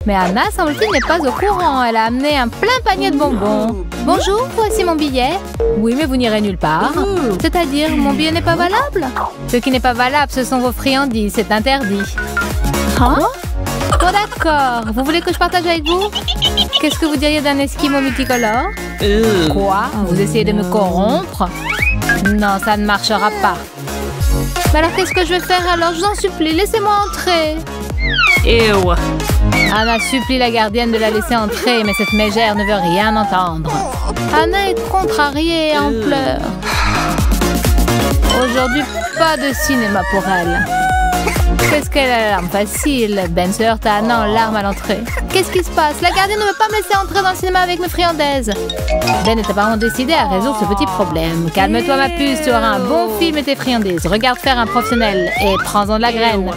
Mais Anna, semble-t-il, n'est pas au courant. Elle a amené un plein panier de bonbons. Bonjour, voici mon billet. Oui, mais vous n'irez nulle part. C'est-à-dire, mon billet n'est pas valable? Ce qui n'est pas valable, ce sont vos friandises. C'est interdit. Hein? Bon, d'accord. Vous voulez que je partage avec vous? Qu'est-ce que vous diriez d'un esquimau multicolore? Quoi? Vous essayez de me corrompre? Non, ça ne marchera pas. Mais alors, qu'est-ce que je vais faire alors? Je vous en supplie, laissez-moi entrer. Anna supplie la gardienne de la laisser entrer, mais cette mégère ne veut rien entendre. Anna est contrariée et en pleurs. Aujourd'hui, pas de cinéma pour elle. Qu'est-ce qu'elle a la larme facile? Ben se heurte à Anna en larmes à l'entrée. Qu'est-ce qui se passe? La gardienne ne veut pas me laisser entrer dans le cinéma avec mes friandises. Ben est apparemment décidé à résoudre ce petit problème. Calme-toi ma puce, tu auras un bon film et tes friandises. Regarde faire un professionnel et prends-en de la graine.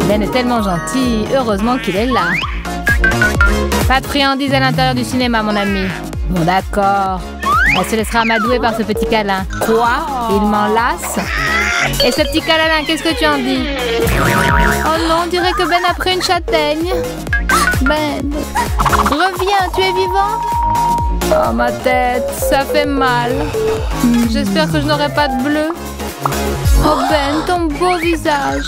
Ben est tellement gentil, heureusement qu'il est là. Pas de friandises à l'intérieur du cinéma, mon ami. Bon, d'accord. Elle se laissera amadouer par ce petit câlin. Quoi? Il m'enlace? Et ce petit câlin, qu'est-ce que tu en dis? Oh non, on dirait que Ben a pris une châtaigne. Ben, reviens, tu es vivant? Oh, ma tête, ça fait mal. J'espère que je n'aurai pas de bleu. Oh Ben, ton beau visage.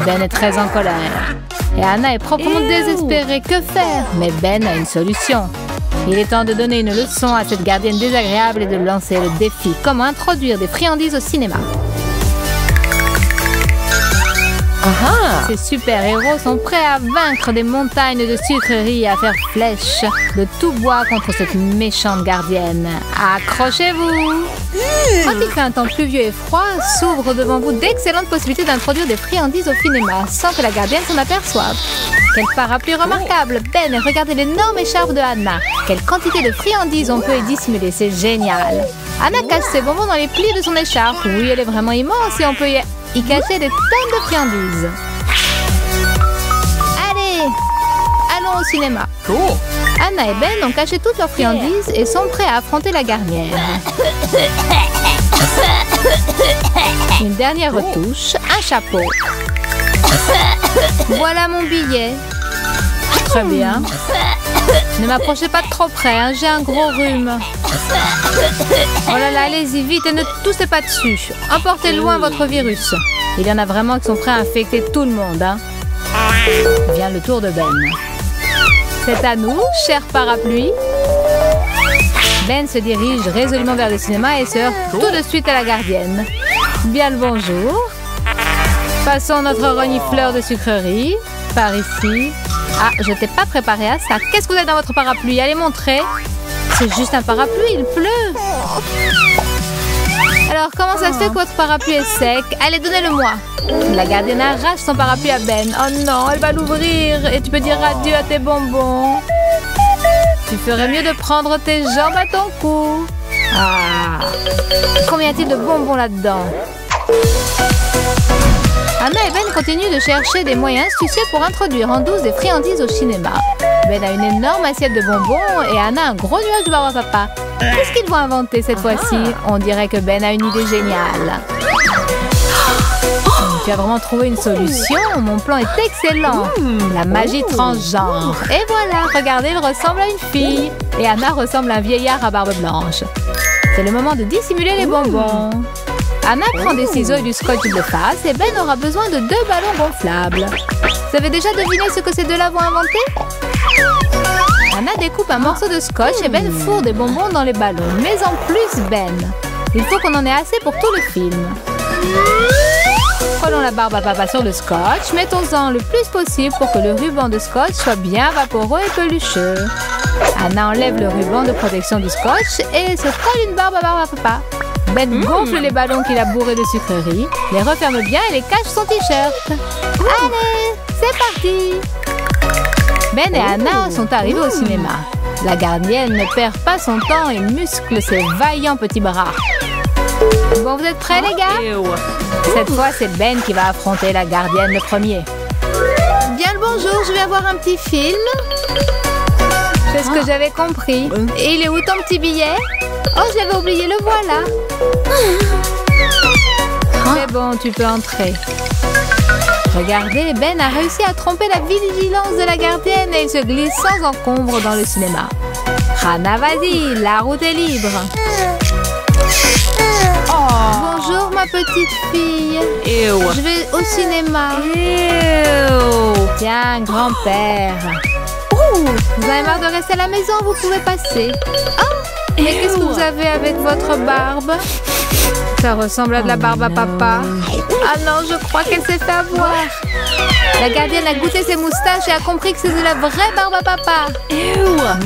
Ben est très en colère. Et Anna est proprement désespérée. Que faire? Mais Ben a une solution. Il est temps de donner une leçon à cette gardienne désagréable et de lancer le défi. Comment introduire des friandises au cinéma? Ces super-héros sont prêts à vaincre des montagnes de sucreries et à faire flèche de tout bois contre cette méchante gardienne. Accrochez-vous! Quand il fait un temps pluvieux et froid, s'ouvrent devant vous d'excellentes possibilités d'introduire des friandises au cinéma sans que la gardienne s'en aperçoive. Quel parapluie remarquable! Ben, regardez l'énorme écharpe de Anna. Quelle quantité de friandises on peut y dissimuler, c'est génial! Anna cache ses bonbons dans les plis de son écharpe. Oui, elle est vraiment immense et on peut y cacher des tonnes de friandises. Allez, allons au cinéma. Anna et Ben ont caché toutes leurs friandises et sont prêts à affronter la gardienne. Une dernière retouche, un chapeau. Voilà mon billet. Très bien. Ne m'approchez pas de trop près, hein, j'ai un gros rhume. Oh là là, allez-y vite et ne toussez pas dessus. Emportez loin votre virus. Il y en a vraiment qui sont prêts à infecter tout le monde. Hein. Vient le tour de Ben. C'est à nous, cher parapluie. Ben se dirige résolument vers le cinéma et se heurte tout de suite à la gardienne. Bien le bonjour. Passons notre renifleur de sucreries. Par ici. Ah, je t'ai pas préparé à ça. Qu'est-ce que vous avez dans votre parapluie? Allez montrer. C'est juste un parapluie, il pleut. Alors, comment ça se fait que votre parapluie est sec? Allez, donnez-le-moi. La gardienne arrache son parapluie à Ben. Oh non, elle va l'ouvrir. Et tu peux dire adieu à tes bonbons. Tu ferais mieux de prendre tes jambes à ton cou. Ah. Combien y a-t-il de bonbons là-dedans? Anna et Ben continuent de chercher des moyens astucieux pour introduire en douce des friandises au cinéma. Ben a une énorme assiette de bonbons et Anna un gros nuage de barbe à papa. Qu'est-ce qu'ils vont inventer cette fois-ci? On dirait que Ben a une idée géniale. Tu as vraiment trouvé une solution? Mon plan est excellent. La magie transgenre. Et voilà, regardez, il ressemble à une fille. Et Anna ressemble à un vieillard à barbe blanche. C'est le moment de dissimuler les bonbons. Anna prend des ciseaux et du scotch de face et Ben aura besoin de 2 ballons gonflables. Vous avez déjà deviné ce que ces deux-là vont inventer? Anna découpe un morceau de scotch et Ben fourre des bonbons dans les ballons. Mais en plus, Ben, il faut qu'on en ait assez pour tout le film. Collons la barbe à papa sur le scotch. Mettons-en le plus possible pour que le ruban de scotch soit bien vaporeux et pelucheux. Anna enlève le ruban de protection du scotch et se colle une barbe à papa. Ben gonfle les ballons qu'il a bourrés de sucreries, les referme bien et les cache son t-shirt. Allez, c'est parti! Ben et Anna sont arrivés au cinéma. La gardienne ne perd pas son temps et muscle ses vaillants petits bras. Bon, vous êtes prêts les gars? Cette fois, c'est Ben qui va affronter la gardienne le premier. Bien le bonjour, je vais avoir un petit film. C'est ce que j'avais compris. Et il est où ton petit billet? Oh, je l'avais oublié, le voilà. C'est bon, tu peux entrer. Regardez, Ben a réussi à tromper la vigilance de la gardienne et il se glisse sans encombre dans le cinéma. Hannah, vas-y, la route est libre. Bonjour ma petite fille. Je vais au cinéma. Tiens, grand-père. Vous avez marre de rester à la maison, vous pouvez passer. Mais qu'est-ce que vous avez avec votre barbe? Ça ressemble à de la barbe à papa. Ah non, je crois qu'elle s'est fait avoir. La gardienne a goûté ses moustaches et a compris que c'est de la vraie barbe à papa.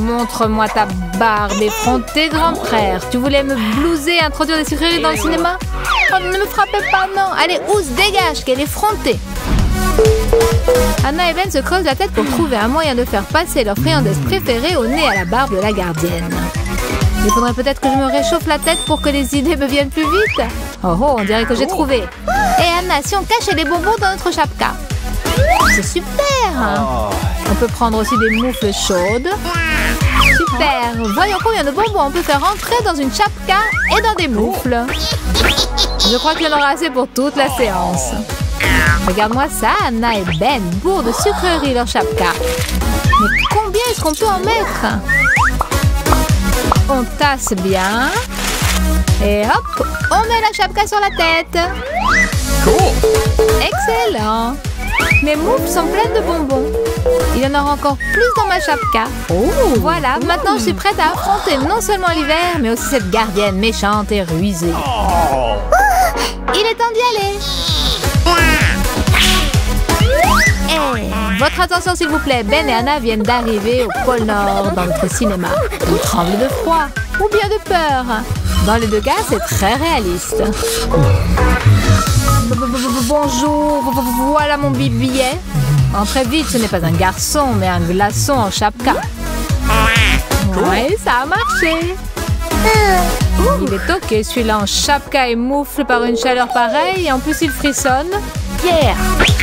Montre-moi ta barbe effrontée, grand frère. Tu voulais me blouser et introduire des sucreries dans le cinéma? Oh, ne me frappez pas, non. Allez, Ousse, dégage, qu'elle est effrontée. Hannah et Ben se creusent la tête pour trouver un moyen de faire passer leur friandise préférée au nez à la barbe de la gardienne. Il faudrait peut-être que je me réchauffe la tête pour que les idées me viennent plus vite. Oh, on dirait que j'ai trouvé. Et Hannah, si on cachait les bonbons dans notre chapka? C'est super. On peut prendre aussi des moufles chaudes. Super. Voyons combien de bonbons on peut faire entrer dans une chapka et dans des moufles. Je crois qu'il y en aura assez pour toute la séance. Regarde-moi ça, Hannah et Ben bourrent de sucreries leur chapka. Mais combien est-ce qu'on peut en mettre? On tasse bien. Et hop, on met la chapka sur la tête. Excellent. Mes moufles sont pleines de bonbons. Il y en aura encore plus dans ma chapka. Voilà, maintenant je suis prête à affronter non seulement l'hiver, mais aussi cette gardienne méchante et rusée. Il est temps d'y aller. Votre attention s'il vous plaît, Ben et Hannah viennent d'arriver au pôle Nord dans notre cinéma. Ils tremblent de froid ou bien de peur. Dans les deux cas, c'est très réaliste. Bonjour, voilà mon billet. Entrez vite, ce n'est pas un garçon, mais un glaçon en chapka. Ouais, ça a marché. Il est ok celui-là en chapka et moufle par une chaleur pareille et en plus il frissonne.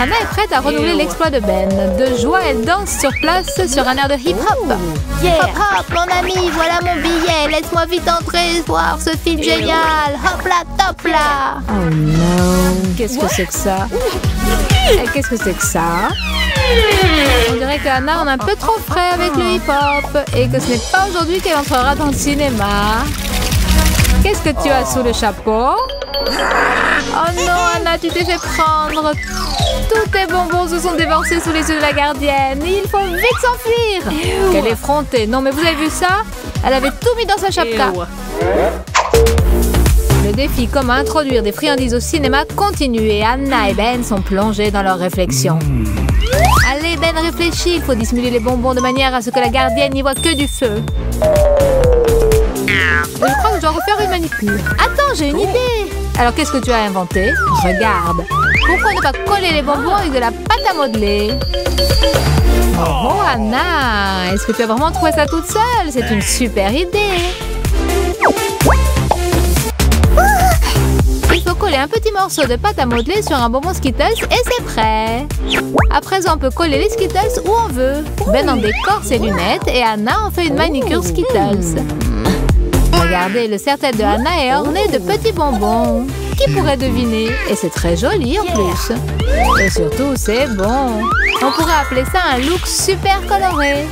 Hannah est prête à renouveler l'exploit de Ben. De joie, elle danse sur place sur un air de hip-hop. Hop hop, mon ami, voilà mon billet. Laisse-moi vite entrer voir ce film génial. Hop là, top là. Oh non. Qu'est-ce que c'est que ça? Qu'est-ce que c'est que ça? On dirait que Hannah en a un peu trop frais avec le hip-hop et que ce n'est pas aujourd'hui qu'elle entrera dans le cinéma. Qu'est-ce que tu as sous le chapeau? Oh non, Hannah, tu t'es fait prendre. Tous tes bonbons se sont déversés sous les yeux de la gardienne. Il faut vite s'enfuir. Quelle effrontée. Non, mais vous avez vu ça? Elle avait tout mis dans sa chapka. Le défi comment introduire des friandises au cinéma continue et Hannah et Ben sont plongés dans leurs réflexions. Allez, Ben, réfléchis. Il faut dissimuler les bonbons de manière à ce que la gardienne n'y voit que du feu. Je crois que je dois refaire une manicure. Attends, j'ai une idée. Alors, qu'est-ce que tu as inventé? Regarde. Pourquoi ne pas coller les bonbons avec de la pâte à modeler? Oh, Hannah, est-ce que tu as vraiment trouvé ça toute seule? C'est une super idée. Il faut coller un petit morceau de pâte à modeler sur un bonbon Skittles et c'est prêt. À présent, on peut coller les Skittles où on veut. Ben en décore ses lunettes et Hannah en fait une manicure Skittles. Regardez, le serre-tête de Hannah est orné de petits bonbons. Qui pourrait deviner? Et c'est très joli en plus. Et surtout, c'est bon. On pourrait appeler ça un look super coloré.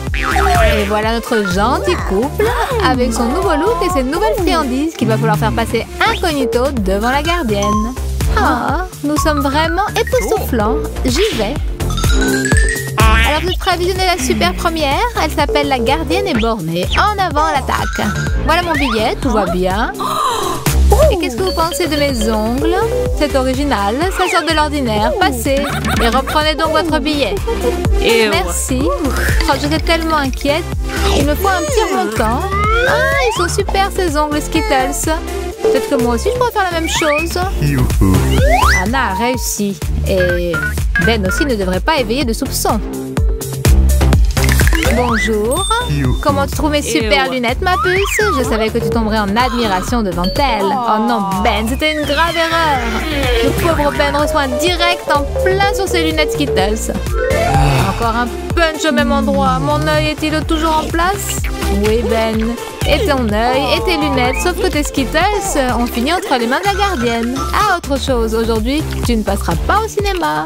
Et voilà notre gentil couple avec son nouveau look et ses nouvelles friandises qu'il va falloir faire passer incognito devant la gardienne. Ah, nous sommes vraiment époustouflants. J'y vais. Alors, vous êtes prêts à visionner la super première? Elle s'appelle La gardienne est bornée. En avant à l'attaque. Voilà mon billet, tout va bien. Et qu'est-ce que vous pensez de mes ongles? C'est original, ça sort de l'ordinaire. Passez et reprenez donc votre billet. Merci. Oh, j'étais tellement inquiète. Il me faut un petit remontant. Ah, ils sont super ces ongles Skittles. Peut-être que moi aussi je pourrais faire la même chose. Hannah a réussi. Et Ben aussi ne devrait pas éveiller de soupçons. Bonjour. Comment tu trouves mes super lunettes, ma puce? Je savais que tu tomberais en admiration devant elles. Oh non, Ben, c'était une grave erreur. Le pauvre Ben reçoit un direct en plein sur ses lunettes Skittles. Encore un punch au même endroit. Mon œil est-il toujours en place? Oui, Ben. Et ton œil et tes lunettes, sauf que tes Skittles ont fini entre les mains de la gardienne. Ah, autre chose, aujourd'hui, tu ne passeras pas au cinéma.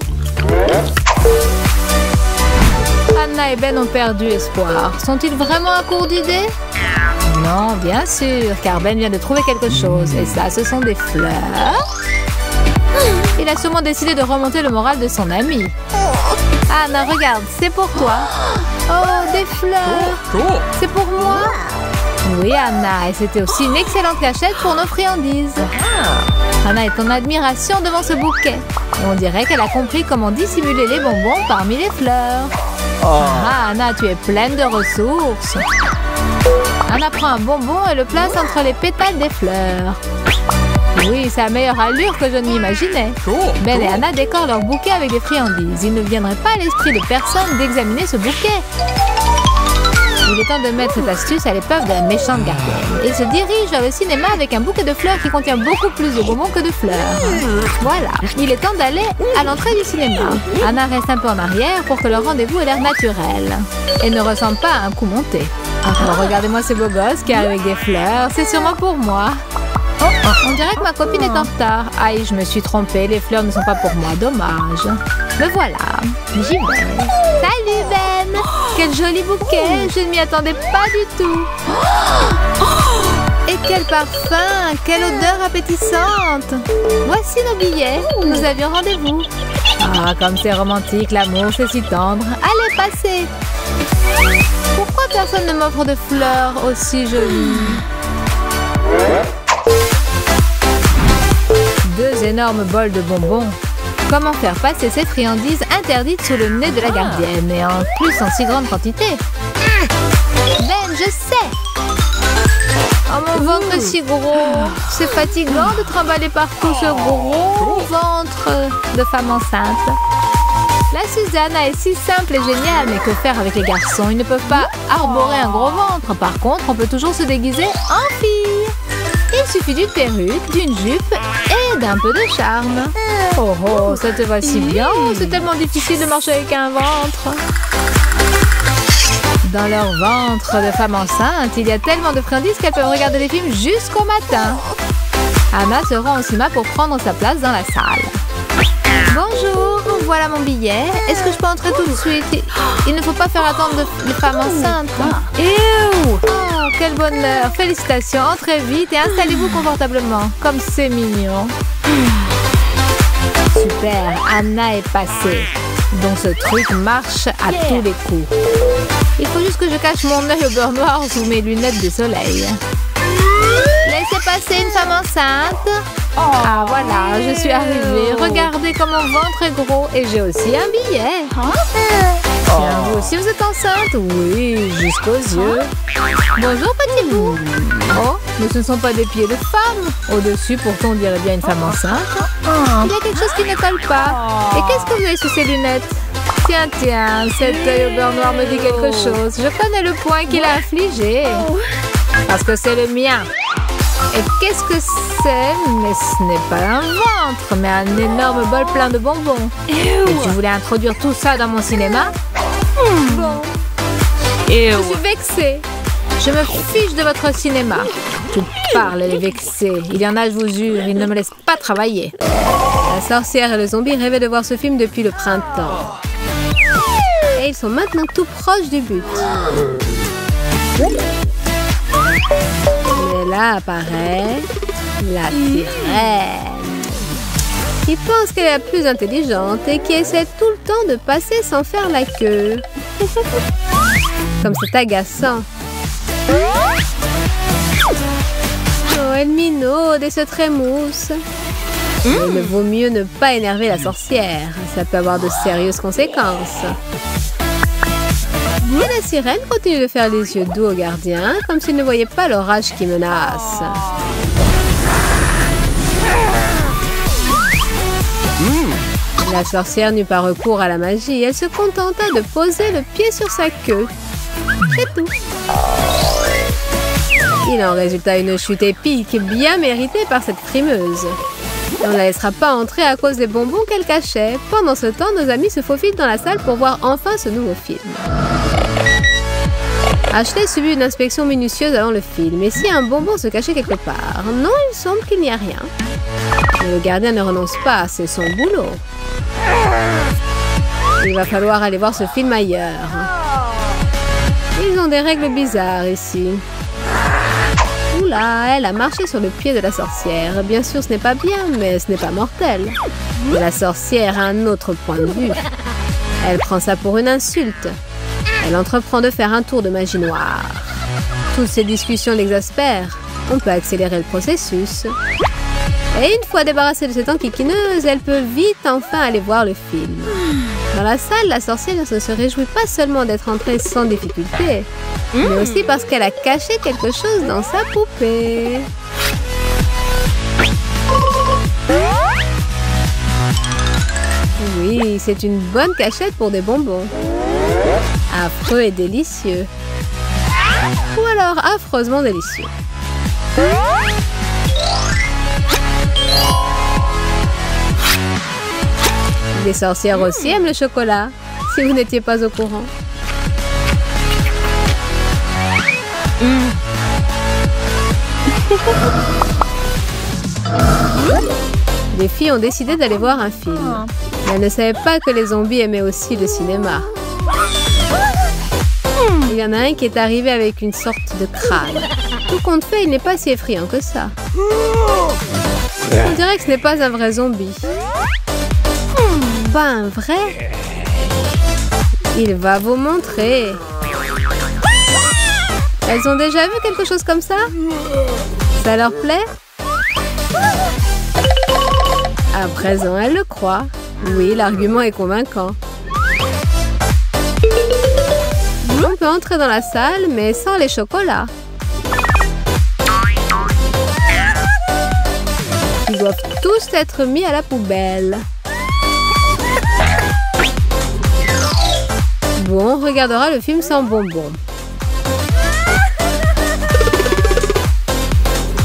Anna et Ben ont perdu espoir. Sont-ils vraiment à court d'idées? Non, bien sûr, car Ben vient de trouver quelque chose. Et ça, ce sont des fleurs. Il a sûrement décidé de remonter le moral de son ami. Anna, regarde, c'est pour toi. Oh, des fleurs. C'est pour moi? Oui, Anna, et c'était aussi une excellente cachette pour nos friandises. Anna est en admiration devant ce bouquet. Et on dirait qu'elle a compris comment dissimuler les bonbons parmi les fleurs. Ah, Anna, tu es pleine de ressources. Anna prend un bonbon et le place entre les pétales des fleurs. Oui, c'est la meilleure allure que je ne m'imaginais. Ben et Anna décorent leur bouquet avec des friandises. Il ne viendrait pas à l'esprit de personne d'examiner ce bouquet. Il est temps de mettre cette astuce à l'épreuve de la méchante gardienne. Il se dirige vers le cinéma avec un bouquet de fleurs qui contient beaucoup plus de bonbons que de fleurs. Voilà, il est temps d'aller à l'entrée du cinéma. Anna reste un peu en arrière pour que le rendez-vous ait l'air naturel et ne ressemble pas à un coup monté. Alors regardez-moi ce beau gosse qui arrive avec des fleurs, c'est sûrement pour moi. On dirait que ma copine est en retard. Aïe, je me suis trompée, les fleurs ne sont pas pour moi, dommage. Me voilà, j'y vais. Salut Ben! Quel joli bouquet, je ne m'y attendais pas du tout. Et quel parfum, quelle odeur appétissante. Voici nos billets, nous avions rendez-vous. Ah, comme c'est romantique, l'amour, c'est si tendre. Allez, passez. Pourquoi personne ne m'offre de fleurs aussi jolies? Deux énormes bols de bonbons. Comment faire passer ces friandises interdites sous le nez de la gardienne, et en plus en si grande quantité? Ben, je sais! Oh, mon ventre est si gros! C'est fatigant de trimballer partout ce gros ventre de femme enceinte. La Susanna est si simple et géniale, mais que faire avec les garçons? Ils ne peuvent pas arborer un gros ventre. Par contre, on peut toujours se déguiser en fille. Il suffit d'une perruque, d'une jupe et d'un peu de charme. Oh oh, ça te va si bien. C'est tellement difficile de marcher avec un ventre. Dans leur ventre de femme enceinte, il y a tellement de friandises qu'elles peuvent regarder les films jusqu'au matin. Anna se rend au cinéma pour prendre sa place dans la salle. Bonjour, voilà mon billet. Est-ce que je peux entrer tout de suite? Il ne faut pas faire attendre de femmes enceintes. Ew! Oh, quel bonheur! Félicitations, entrez vite et installez-vous confortablement. Comme c'est mignon. Super, Anna est passée. Donc ce truc marche à tous les coups. Il faut juste que je cache mon œil au beurre noir sous mes lunettes de soleil. Laissez passer une femme enceinte. Ah voilà, je suis arrivée. Regardez comme mon ventre est gros. Et j'ai aussi un billet. Tiens, vous aussi vous êtes enceinte? Oui, jusqu'aux yeux. Bonjour petit bout. Oh, mais ce ne sont pas des pieds de femme. Au-dessus, pourtant, on dirait bien une femme enceinte. Il y a quelque chose qui ne colle pas. Et qu'est-ce que vous avez sous ces lunettes? Tiens, tiens, cet œil au beurre noir me dit quelque chose. Je connais le point qu'il a infligé. Parce que c'est le mien. Et qu'est-ce que c'est? Mais ce n'est pas un ventre, mais un énorme bol plein de bonbons. Et tu voulais introduire tout ça dans mon cinéma? Bon. Je suis vexée. Je me fiche de votre cinéma. Tu parles, elle est vexée. Il y en a, je vous jure, ils ne me laissent pas travailler. La sorcière et le zombie rêvaient de voir ce film depuis le printemps. Et ils sont maintenant tout proches du but. Et là apparaît la sirène. Qui pense qu'elle est la plus intelligente et qui essaie tout le temps de passer sans faire la queue. Comme c'est agaçant. Oh, elle minaude et se trémousse. Il vaut mieux ne pas énerver la sorcière. Ça peut avoir de sérieuses conséquences. Et la sirène continue de faire les yeux doux au gardien, comme s'il ne voyait pas l'orage qui menace. La sorcière n'eut pas recours à la magie. Elle se contenta de poser le pied sur sa queue. C'est tout. Il en résulta une chute épique, bien méritée par cette frimeuse. On ne la laissera pas entrer à cause des bonbons qu'elle cachait. Pendant ce temps, nos amis se faufilent dans la salle pour voir enfin ce nouveau film. Ashley subit une inspection minutieuse avant le film. Et si un bonbon se cachait quelque part? Non, il semble qu'il n'y a rien. Mais le gardien ne renonce pas, c'est son boulot. Il va falloir aller voir ce film ailleurs. Ils ont des règles bizarres ici. Oula, elle a marché sur le pied de la sorcière. Bien sûr, ce n'est pas bien, mais ce n'est pas mortel. Et la sorcière a un autre point de vue. Elle prend ça pour une insulte. Elle entreprend de faire un tour de magie noire. Toutes ces discussions l'exaspèrent. On peut accélérer le processus. Et une fois débarrassée de cette enquiquineuse, elle peut vite enfin aller voir le film. Dans la salle, la sorcière ne se réjouit pas seulement d'être entrée sans difficulté, mais aussi parce qu'elle a caché quelque chose dans sa poupée. Oui, c'est une bonne cachette pour des bonbons. Affreux et délicieux. Ou alors affreusement délicieux. Les sorcières aussi aiment le chocolat, si vous n'étiez pas au courant. Les filles ont décidé d'aller voir un film. Mais elles ne savaient pas que les zombies aimaient aussi le cinéma. Il y en a un qui est arrivé avec une sorte de crâne. Tout compte fait, il n'est pas si effrayant que ça. On dirait que ce n'est pas un vrai zombie. Pas un vrai? Il va vous montrer. Elles ont déjà vu quelque chose comme ça? Ça leur plaît? À présent, elles le croient. Oui, l'argument est convaincant. On peut entrer dans la salle, mais sans les chocolats. Ils doivent tous être mis à la poubelle. Bon, on regardera le film sans bonbons.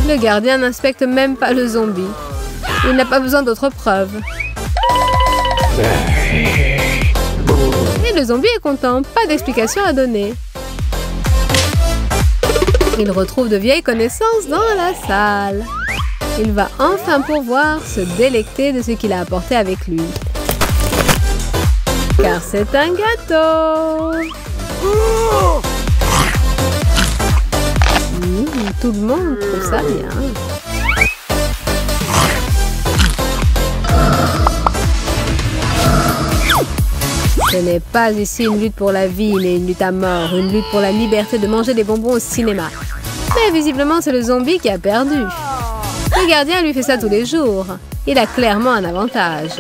Le gardien n'inspecte même pas le zombie. Il n'a pas besoin d'autres preuves. Et le zombie est content, pas d'explication à donner. Il retrouve de vieilles connaissances dans la salle. Il va enfin pouvoir se délecter de ce qu'il a apporté avec lui. Car c'est un gâteau. Tout le monde trouve ça bien. Ce n'est pas ici une lutte pour la vie, mais une lutte à mort, une lutte pour la liberté de manger des bonbons au cinéma. Mais visiblement, c'est le zombie qui a perdu. Le gardien lui fait ça tous les jours. Il a clairement un avantage.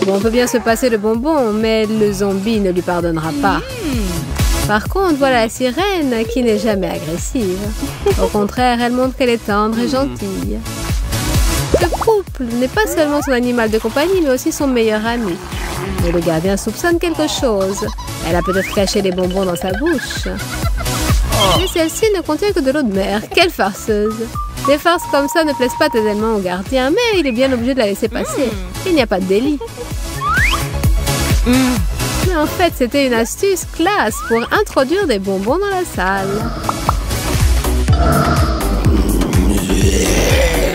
Bon, on peut bien se passer de bonbons, mais le zombie ne lui pardonnera pas. Par contre, voilà la sirène qui n'est jamais agressive. Au contraire, elle montre qu'elle est tendre et gentille. Le couple n'est pas seulement son animal de compagnie, mais aussi son meilleur ami. Mais le gardien soupçonne quelque chose. Elle a peut-être caché des bonbons dans sa bouche. Mais celle-ci ne contient que de l'eau de mer. Quelle farceuse! Des farces comme ça ne plaisent pas tellement au gardien, mais il est bien obligé de la laisser passer. Il n'y a pas de délit. Mais en fait, c'était une astuce classe pour introduire des bonbons dans la salle.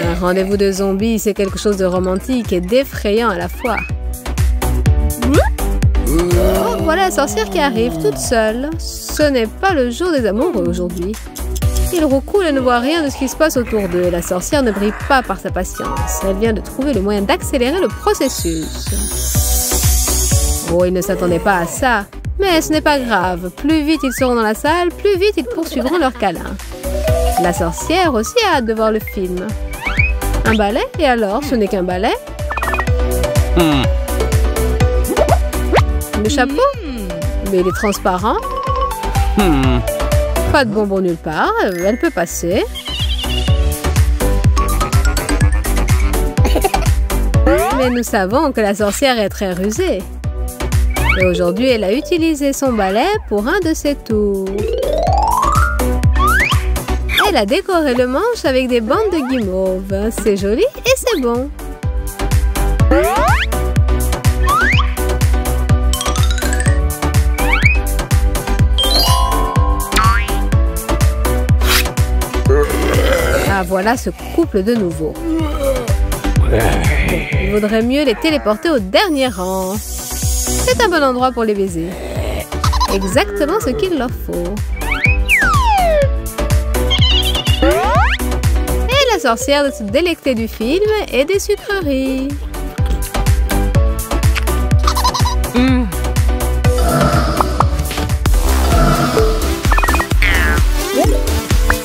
Un rendez-vous de zombies, c'est quelque chose de romantique et d'effrayant à la fois. Oh, voilà la sorcière qui arrive toute seule. Ce n'est pas le jour des amoureux aujourd'hui. Il roucoule et ne voit rien de ce qui se passe autour d'eux. La sorcière ne brille pas par sa patience. Elle vient de trouver le moyen d'accélérer le processus. Oh, ils ne s'attendaient pas à ça. Mais ce n'est pas grave. Plus vite ils seront dans la salle, plus vite ils poursuivront leur câlin. La sorcière aussi a hâte de voir le film. Un balai? Et alors, ce n'est qu'un balai? Le chapeau? Mais il est transparent. Pas de bonbons nulle part. Elle peut passer. Mais nous savons que la sorcière est très rusée. Et aujourd'hui, elle a utilisé son balai pour un de ses tours. Elle a décoré le manche avec des bandes de guimauve. C'est joli et c'est bon. Ah, voilà ce couple de nouveau. Il vaudrait mieux les téléporter au dernier rang. C'est un bon endroit pour les baiser. Exactement ce qu'il leur faut. Et la sorcière de se délecter du film et des sucreries.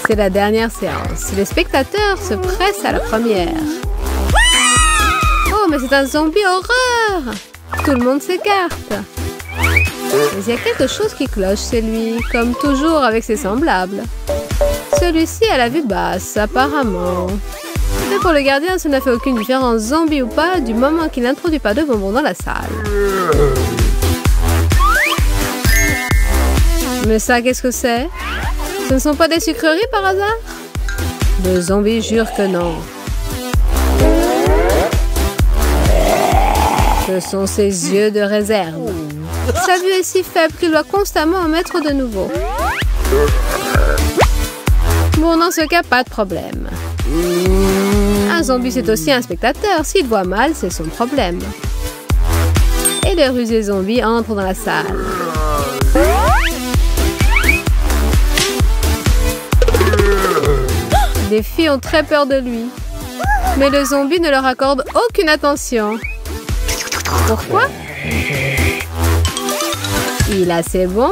C'est la dernière séance. Les spectateurs se pressent à la première. Oh, mais c'est un zombie horreur! Tout le monde s'écarte. Mais il y a quelque chose qui cloche chez lui, comme toujours avec ses semblables. Celui-ci a la vue basse, apparemment. Mais pour le gardien, ça n'a fait aucune différence, zombie ou pas, du moment qu'il n'introduit pas de bonbons dans la salle. Mais ça, qu'est-ce que c'est? Ce ne sont pas des sucreries par hasard? Le zombie jure que non. Ce sont ses yeux de réserve. Sa vue est si faible qu'il doit constamment en mettre de nouveau. Bon, dans ce cas, pas de problème. Un zombie, c'est aussi un spectateur. S'il voit mal, c'est son problème. Et le rusé zombie entre dans la salle. Les filles ont très peur de lui. Mais le zombie ne leur accorde aucune attention. Pourquoi? Il a ses bonbons.